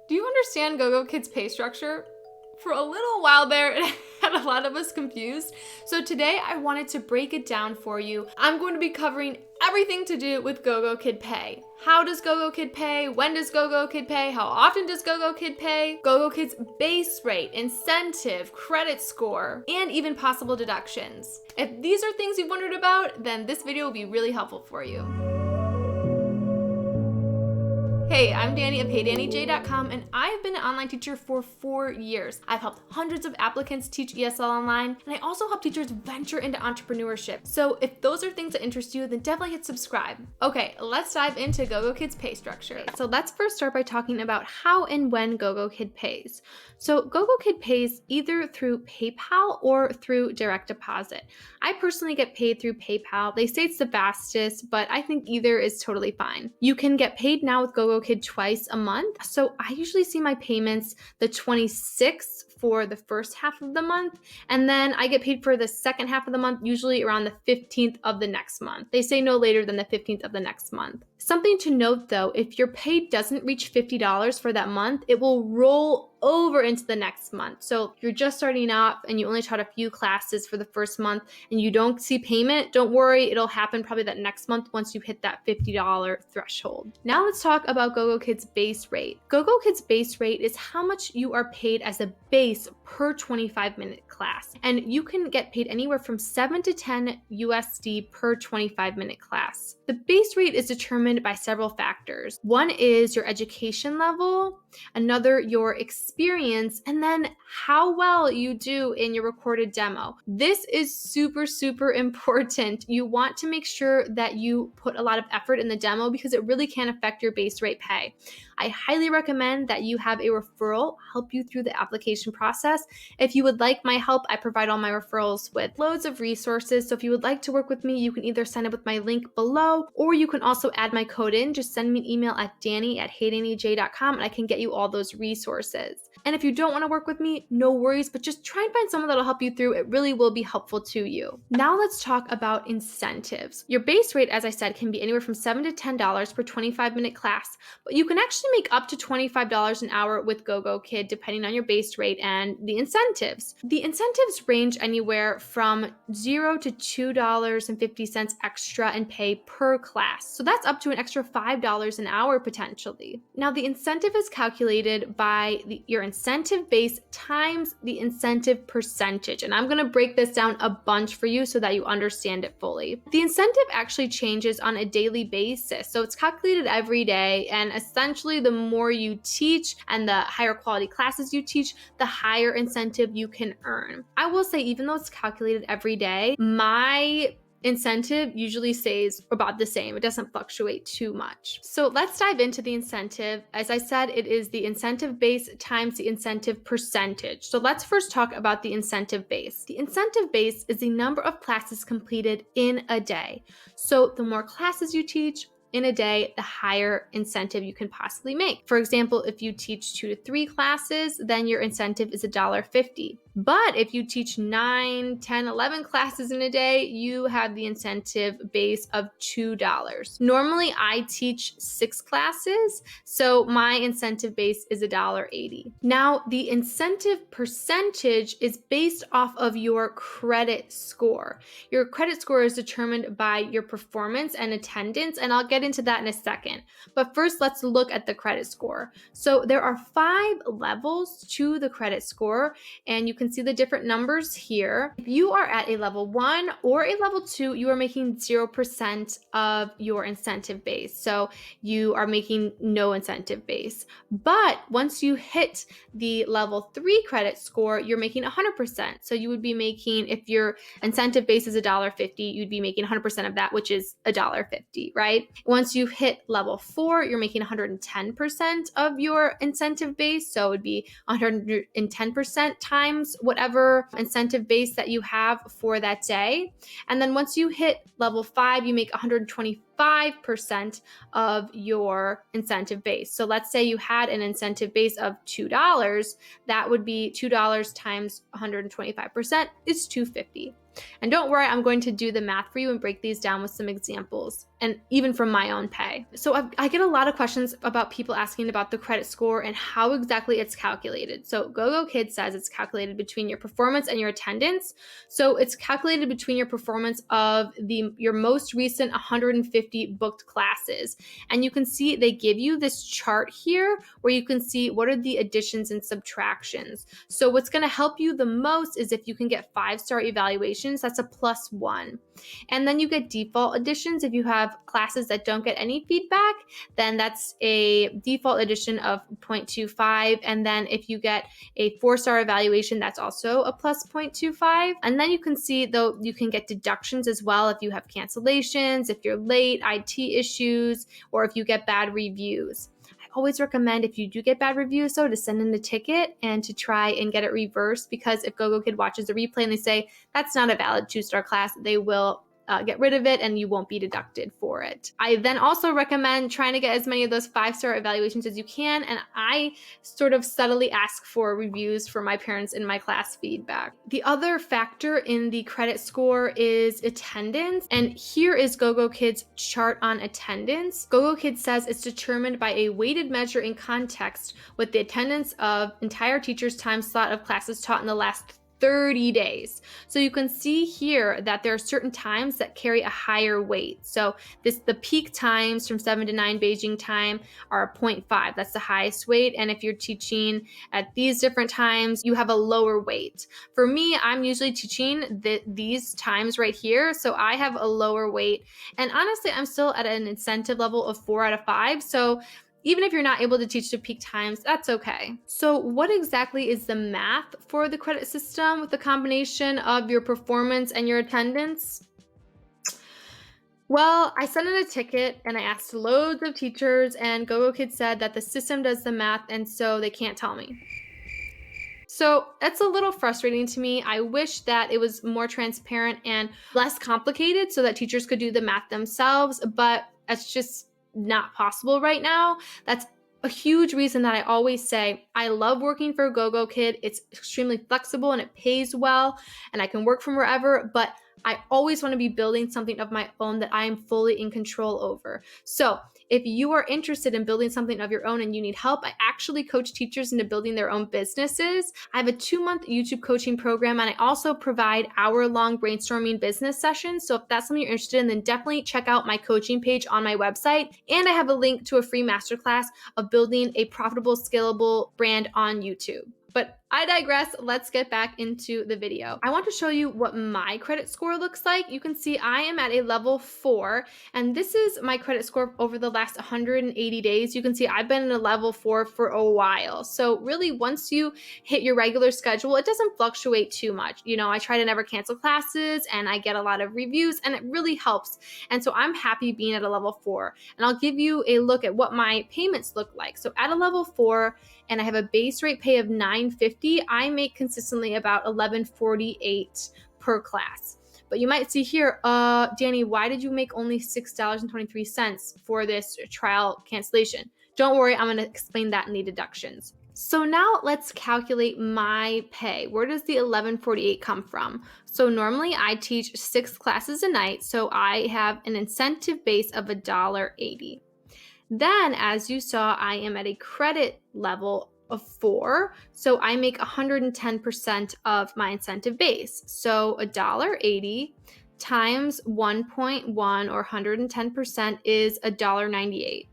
Do you understand Gogokid's pay structure? For a little while there, it had a lot of us confused. So today I wanted to break it down for you. I'm going to be covering everything to do with Gogokid Pay. How does Gogokid pay? When does Gogokid pay? How often does Gogokid pay? Gogokid's base rate, incentive, credit score, and even possible deductions. If these are things you've wondered about, then this video will be really helpful for you. Hey, I'm Danie of HeyDanieJ.com, and I've been an online teacher for 4 years. I've helped hundreds of applicants teach ESL online, and I also help teachers venture into entrepreneurship. So if those are things that interest you, then definitely hit subscribe. Okay, let's dive into Gogokid's pay structure. So let's first start by talking about how and when Gogokid pays. So Gogokid pays either through PayPal or through direct deposit. I personally get paid through PayPal. They say it's the fastest, but I think either is totally fine. You can get paid now with Gogokid twice a month. So I usually see my payments the 26th for the first half of the month, and then I get paid for the second half of the month, usually around the 15th of the next month. They say no later than the 15th of the next month. Something to note though, if your pay doesn't reach $50 for that month, it will roll over into the next month. So if you're just starting off and you only taught a few classes for the first month and you don't see payment, don't worry, it'll happen probably that next month once you hit that $50 threshold. Now let's talk about Gogokid's base rate. Gogokid's base rate is how much you are paid as a base per 25-minute class. And you can get paid anywhere from 7 to 10 USD per 25-minute class. The base rate is determined by several factors. One is your education level, another your experience, and then how well you do in your recorded demo. This is super, super important. You want to make sure that you put a lot of effort in the demo because it really can affect your base rate pay. I highly recommend that you have a referral help you through the application process. If you would like my help, I provide all my referrals with loads of resources. So if you would like to work with me, you can either sign up with my link below, or you can also add my code in. Just send me an email at Danie@HeyDanieJ.com and I can get you all those resources. And if you don't want to work with me, no worries, but just try and find someone that'll help you through. It really will be helpful to you. Now let's talk about incentives. Your base rate, as I said, can be anywhere from $7 to $10 per 25-minute class, but you can actually make up to $25 an hour with Gogokid depending on your base rate and the incentives. The incentives range anywhere from $0 to $2.50 extra in pay per class. So that's up to an extra $5 an hour potentially. Now the incentive is calculated by your incentive base times the incentive percentage. And I'm going to break this down a bunch for you so that you understand it fully. The incentive actually changes on a daily basis. So it's calculated every day, and essentially the more you teach and the higher quality classes you teach, the higher incentive you can earn. I will say, even though it's calculated every day, my incentive usually stays about the same. It doesn't fluctuate too much. So let's dive into the incentive. As I said, it is the incentive base times the incentive percentage. So let's first talk about the incentive base. The incentive base is the number of classes completed in a day. So the more classes you teach in a day, the higher incentive you can possibly make. For example, if you teach 2 to 3 classes, then your incentive is $1.50. But if you teach 9, 10, 11 classes in a day, you have the incentive base of $2. Normally, I teach 6 classes, so my incentive base is $1.80. Now, the incentive percentage is based off of your credit score. Your credit score is determined by your performance and attendance, and I'll get into that in a second. But first, let's look at the credit score. So there are 5 levels to the credit score, and you can see the different numbers here. If you are at a level 1 or a level 2, you are making 0% of your incentive base. So you are making no incentive base. But once you hit the level 3 credit score, you're making 100%. So you would be making, if your incentive base is $1.50, you'd be making 100% of that, which is $1.50, right? Once you hit level 4, you're making 110% of your incentive base. So it would be 110% times whatever incentive base that you have for that day. And then once you hit level 5, you make 125% 5% of your incentive base. So let's say you had an incentive base of $2, that would be $2 times 125% is $250. And don't worry, I'm going to do the math for you and break these down with some examples, and even from my own pay. So I get a lot of questions about people asking about the credit score and how exactly it's calculated. So Gogokid says it's calculated between your performance and your attendance. So it's calculated between your performance of your most recent 150 booked classes. And you can see they give you this chart here where you can see what are the additions and subtractions. So what's going to help you the most is if you can get 5-star evaluations. That's a +1. And then you get default additions. If you have classes that don't get any feedback, then that's a default addition of 0.25. And then if you get a 4-star evaluation, that's also a +0.25. And then you can see, though, you can get deductions as well if you have cancellations, if you're late, IT issues, or if you get bad reviews. Always recommend, if you do get bad reviews, though, to send in a ticket and to try and get it reversed, because if Gogokid watches the replay and they say that's not a valid 2-star class, they will get rid of it and you won't be deducted for it. I then also recommend trying to get as many of those 5-star evaluations as you can, and I sort of subtly ask for reviews for my parents in my class feedback. The other factor in the credit score is attendance, and here is Gogokid's chart on attendance. Gogokid says it's determined by a weighted measure in context with the attendance of entire teacher's time slot of classes taught in the last 30 days. So you can see here that there are certain times that carry a higher weight. So the peak times from 7 to 9 Beijing time are 0.5. That's the highest weight. And if you're teaching at these different times, you have a lower weight. For me, I'm usually teaching these times right here. So I have a lower weight. And honestly, I'm still at an incentive level of 4 out of 5. So even if you're not able to teach the peak times, that's okay. So what exactly is the math for the credit system with the combination of your performance and your attendance? Well, I sent in a ticket and I asked loads of teachers, and Gogokid said that the system does the math and so they can't tell me. So that's a little frustrating to me. I wish that it was more transparent and less complicated so that teachers could do the math themselves, but it's just not possible right now. That's a huge reason that I always say I love working for Gogokid. It's extremely flexible and it pays well, and I can work from wherever, but I always want to be building something of my own that I am fully in control over. So if you are interested in building something of your own and you need help, I actually coach teachers into building their own businesses. I have a 2-month YouTube coaching program, and I also provide hour-long brainstorming business sessions. So if that's something you're interested in, then definitely check out my coaching page on my website. And I have a link to a free masterclass of building a profitable, scalable brand on YouTube. But I digress. Let's get back into the video. I want to show you what my credit score looks like. You can see I am at a level 4, and this is my credit score over the last 180 days. You can see I've been in a level 4 for a while. So really, once you hit your regular schedule, it doesn't fluctuate too much. You know, I try to never cancel classes, and I get a lot of reviews, and it really helps. And so I'm happy being at a level 4. And I'll give you a look at what my payments look like. So at a level 4, and I have a base rate pay of $9.50, I make consistently about $11.48 per class. But you might see here, Danie, why did you make only $6.23 for this trial cancellation? Don't worry, I'm going to explain that in the deductions. So now let's calculate my pay. Where does the $11.48 come from? So normally I teach 6 classes a night, so I have an incentive base of $1.80. Then, as you saw, I am at a credit level of 4, so I make 110% of my incentive base. So $1.80 times 1.1 or 110% is $1.98.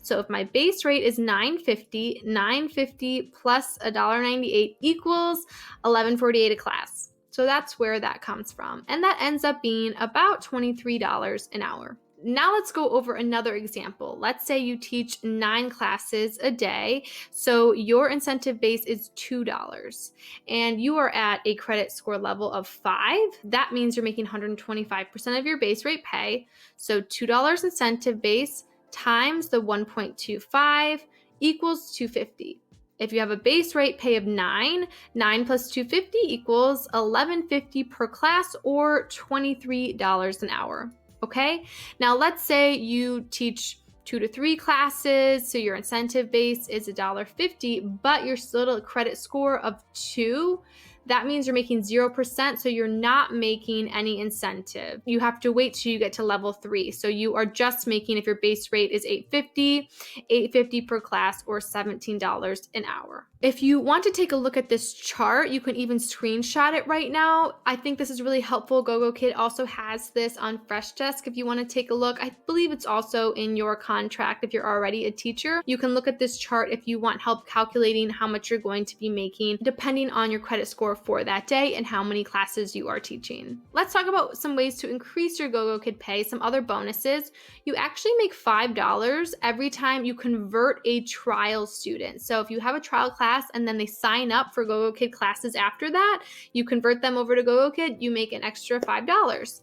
So if my base rate is $9.50, $9.50 plus $1.98 equals $11.48 a class. So that's where that comes from. And that ends up being about $23 an hour. Now let's go over another example. Let's say you teach 9 classes a day, so your incentive base is $2, and you are at a credit score level of 5. That means you're making 125% of your base rate pay, so $2 incentive base times the 1.25 equals $250. If you have a base rate pay of 9 plus $250 equals $11.50 per class or $23 an hour. okay? Now let's say you teach 2 to 3 classes, so your incentive base is $1.50, but you're still at a credit score of 2. That means you're making 0%, so you're not making any incentive. You have to wait till you get to level 3. So you are just making, if your base rate is $8.50 per class, or $17 an hour. If you want to take a look at this chart, you can even screenshot it right now. I think this is really helpful. Gogokid also has this on Freshdesk if you want to take a look. I believe it's also in your contract if you're already a teacher. You can look at this chart if you want help calculating how much you're going to be making depending on your credit score for that day and how many classes you are teaching. Let's talk about some ways to increase your Gogokid Pay, some other bonuses. You actually make $5 every time you convert a trial student. So if you have a trial class and then they sign up for Gogokid classes after that, you convert them over to Gogokid, you make an extra $5.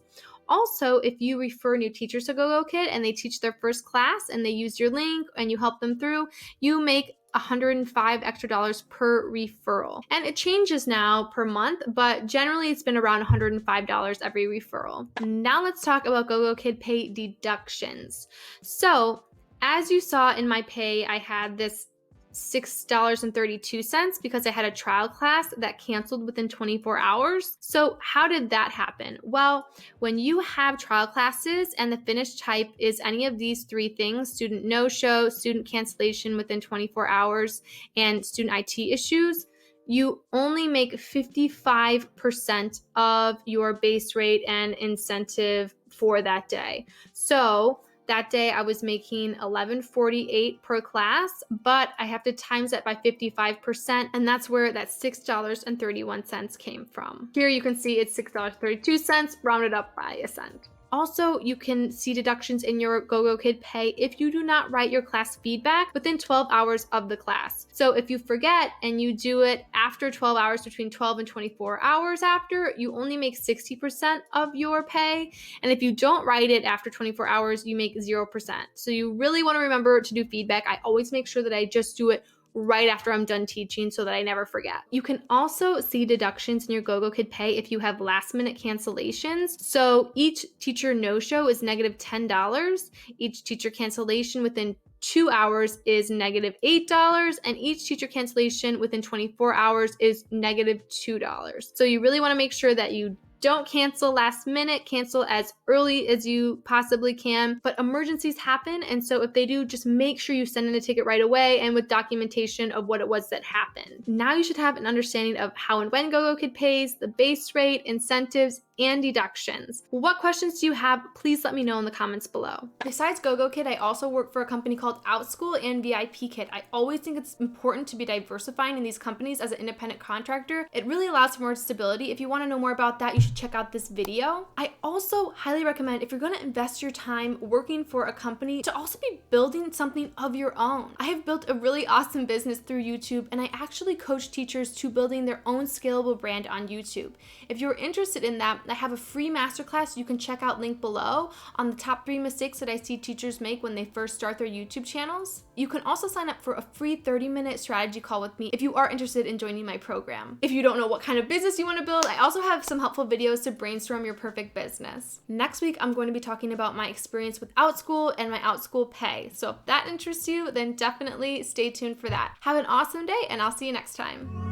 Also, if you refer new teachers to Gogokid and they teach their first class and they use your link and you help them through, you make $105 extra per referral. And it changes now per month, but generally it's been around $105 every referral. Now let's talk about Gogokid Pay deductions. So as you saw in my pay, I had this $6.32 because I had a trial class that canceled within 24 hours. So how did that happen? Well, when you have trial classes and the finished type is any of these 3 things, student no-show, student cancellation within 24 hours, and student IT issues, you only make 55% of your base rate and incentive for that day. So that day I was making $11.48 per class, but I have to times that by 55%, and that's where that $6.31 came from. Here you can see it's $6.32 rounded up by a cent. Also, you can see deductions in your Gogokid Pay if you do not write your class feedback within 12 hours of the class. So if you forget and you do it after 12 hours, between 12 and 24 hours after, you only make 60% of your pay. And if you don't write it after 24 hours, you make 0%. So you really want to remember to do feedback. I always make sure that I just do it right after I'm done teaching so that I never forget. You can also see deductions in your Gogokid Pay if you have last minute cancellations. So each teacher no-show is -$10. Each teacher cancellation within 2 hours is -$8, and each teacher cancellation within 24 hours is -$2. So you really want to make sure that you don't cancel last minute, cancel as early as you possibly can, but emergencies happen. And so if they do, just make sure you send in a ticket right away and with documentation of what it was that happened. Now you should have an understanding of how and when Gogokid pays, the base rate, incentives, and deductions. What questions do you have? Please let me know in the comments below. Besides Gogokid, I also work for a company called OutSchool and VIPKid. I always think it's important to be diversifying in these companies as an independent contractor. It really allows for more stability. If you want to know more about that, you should check out this video. I also highly recommend, if you're going to invest your time working for a company, to also be building something of your own. I have built a really awesome business through YouTube, and I actually coach teachers to building their own scalable brand on YouTube. If you're interested in that, I have a free masterclass you can check out, link below, on the top 3 mistakes that I see teachers make when they first start their YouTube channels. You can also sign up for a free 30-minute strategy call with me if you are interested in joining my program. If you don't know what kind of business you want to build, I also have some helpful videos to brainstorm your perfect business. Next week, I'm going to be talking about my experience with OutSchool and my OutSchool pay. So if that interests you, then definitely stay tuned for that. Have an awesome day, and I'll see you next time.